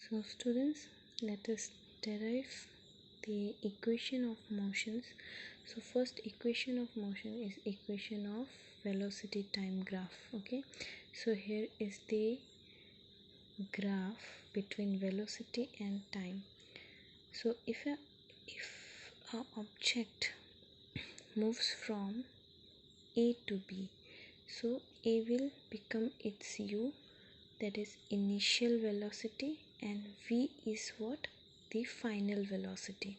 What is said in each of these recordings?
So students, let us derive the equation of motions. So first equation of motion is equation of velocity time graph. Okay, so here is the graph between velocity and time. So if a object moves from A to B, so A will become its u, that is initial velocity, and v is what? The final velocity.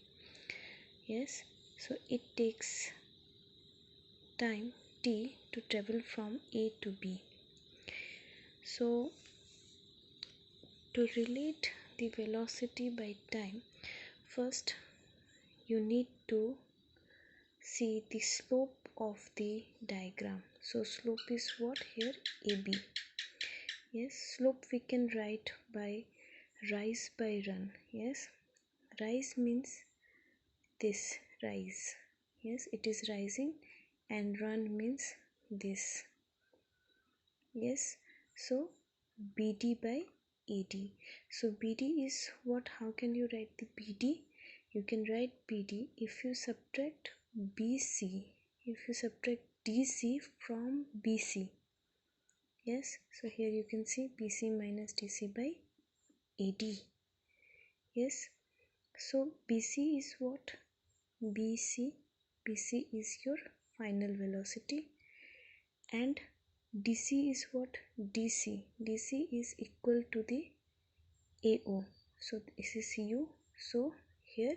Yes, so it takes time t to travel from A to B. So to relate the velocity by time, first you need to see the slope of the diagram. So slope is what here? AB. Yes, slope we can write by rise by run. Yes, rise means this rise. Yes, it is rising, and run means this. Yes, so BD by AD. So BD is what? How can you write the BD? You can write BD if you subtract BC, if you subtract DC from BC. Yes, so here you can see BC minus DC by AD. Yes, so BC is what? BC is your final velocity, and DC is what? DC is equal to the AO. So this is U. So here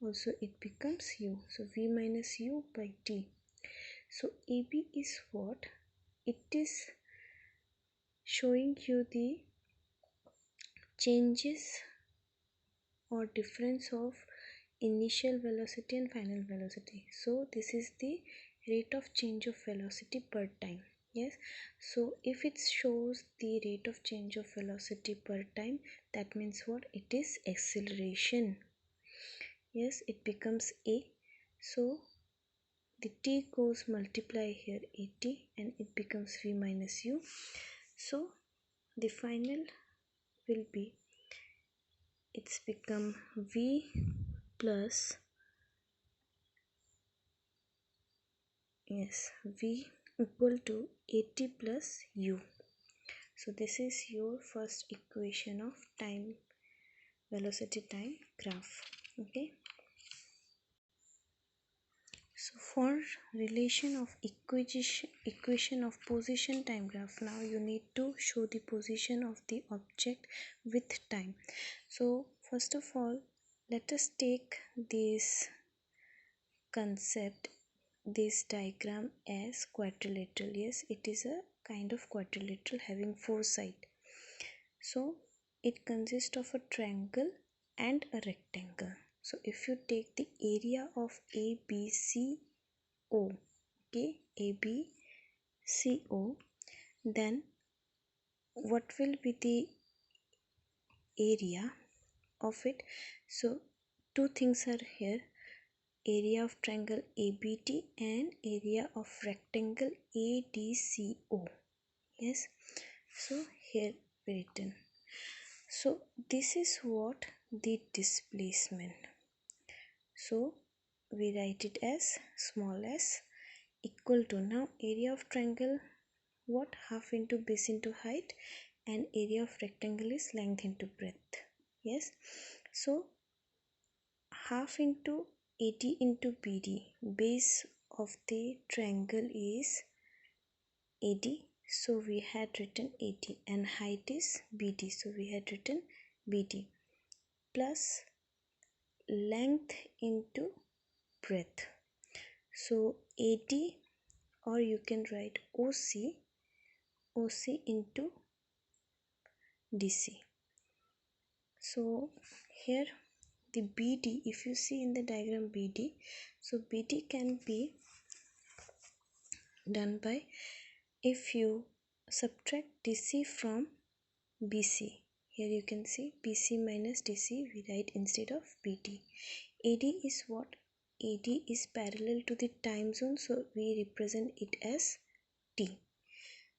also it becomes U. So V minus U by T. So AB is what? It is showing you the changes or difference of initial velocity and final velocity. So this is the rate of change of velocity per time. Yes, so if it shows the rate of change of velocity per time, that means what? It is acceleration. Yes, it becomes A. So the t goes multiply here at, and it becomes v minus u. So the final will be, it's become v plus, yes, v equal to at plus u. So this is your first equation of time, velocity time graph. Okay, so for relation of equation of position time graph, now you need to show the position of the object with time. So first of all, let us take this concept, this diagram as quadrilateral. Yes, it is a kind of quadrilateral having four sides. So it consists of a triangle and a rectangle. So if you take the area of ABCO, okay, ABCO, then what will be the area of it? So two things are here: area of triangle ABD and area of rectangle ADCO. Yes, so here written. So this is what? The displacement. So we write it as small s equal to, now area of triangle, what? Half into base into height, and area of rectangle is length into breadth. Yes, so half into AD into BD, base of the triangle is AD, so we had written AD, and height is BD, so we had written BD, plus length into breadth, so AD, or you can write OC into DC. So here the BD, if you see in the diagram BD, so BD can be done by, if you subtract DC from BC, here you can see BC minus DC we write instead of BD. AD is what? AD is parallel to the time zone, so we represent it as T.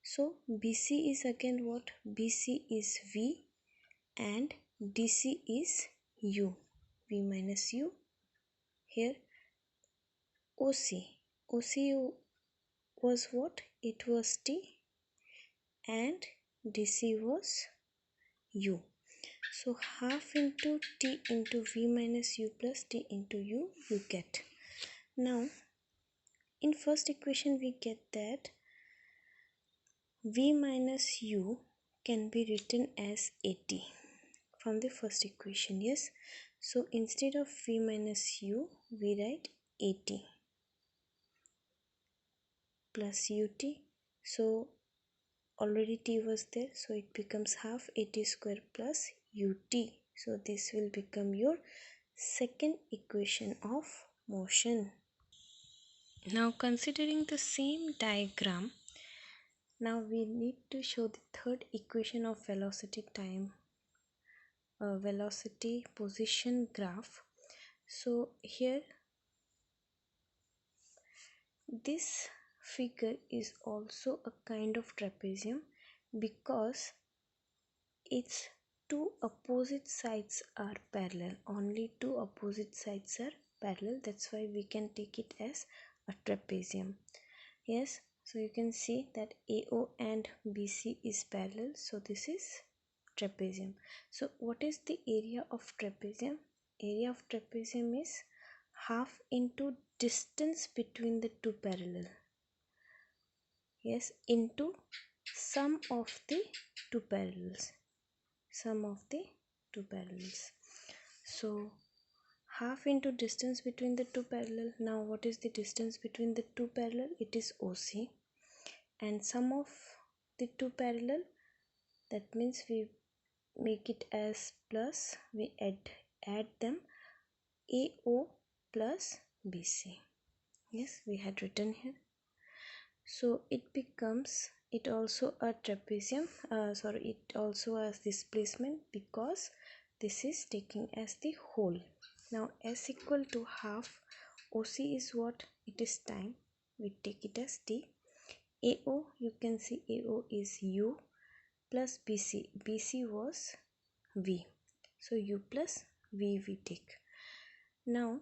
So BC is again what? BC is V, and dc is u, v minus u. Here oc, oc was what? It was t, and dc was u. So half into t into v minus u plus t into u you get. Now in first equation we get that v minus u can be written as at from the first equation. Yes, so instead of v minus u we write at plus ut. So already t was there, so it becomes half at square plus ut. So this will become your second equation of motion. Now considering the same diagram, now we need to show the third equation of velocity velocity position graph. So here this figure is also a kind of trapezium because its two opposite sides are parallel. Only two opposite sides are parallel. That's why we can take it as a trapezium. Yes, so you can see that AO and BC is parallel. So this is trapezium. So what is the area of trapezium? Area of trapezium is half into distance between the two parallel. Yes, into sum of the two parallels. Sum of the two parallels. So half into distance between the two parallel. Now what is the distance between the two parallel? It is OC, and sum of the two parallel, that means we make it as plus, we add them, AO plus BC. Yes, we had written here. So it becomes, it also a trapezium, it also has displacement because this is taking as the whole. Now s equal to half, OC is what? It is time, we take it as t. AO, you can see AO is u plus BC, BC was v, so u plus v we take. Now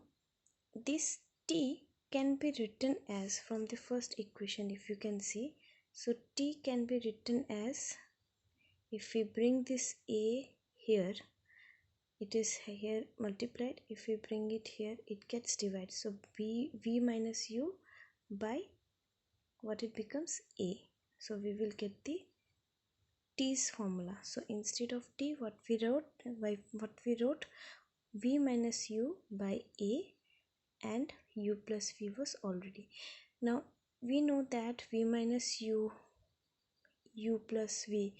this t can be written as, from the first equation if you can see, so t can be written as, if we bring this a here, it is here multiplied, if we bring it here it gets divided, so v minus u by what it becomes a, so we will get the t's formula. So instead of t, what we wrote v minus u by a, and u plus v was already. Now we know that v minus u, u plus v,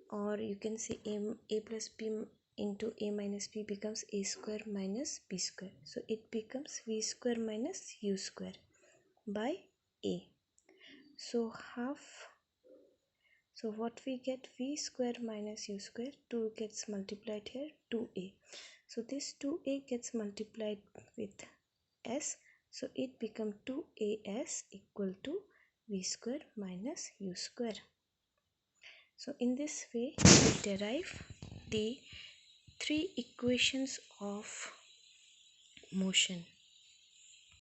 or you can say a plus b into a minus b becomes a square minus b square, so it becomes v square minus u square by a. So half, so what we get, v square minus u square, 2 gets multiplied here, 2a, so this 2a gets multiplied with s, so it becomes 2as equal to v square minus u square. So in this way we derive the three equations of motion.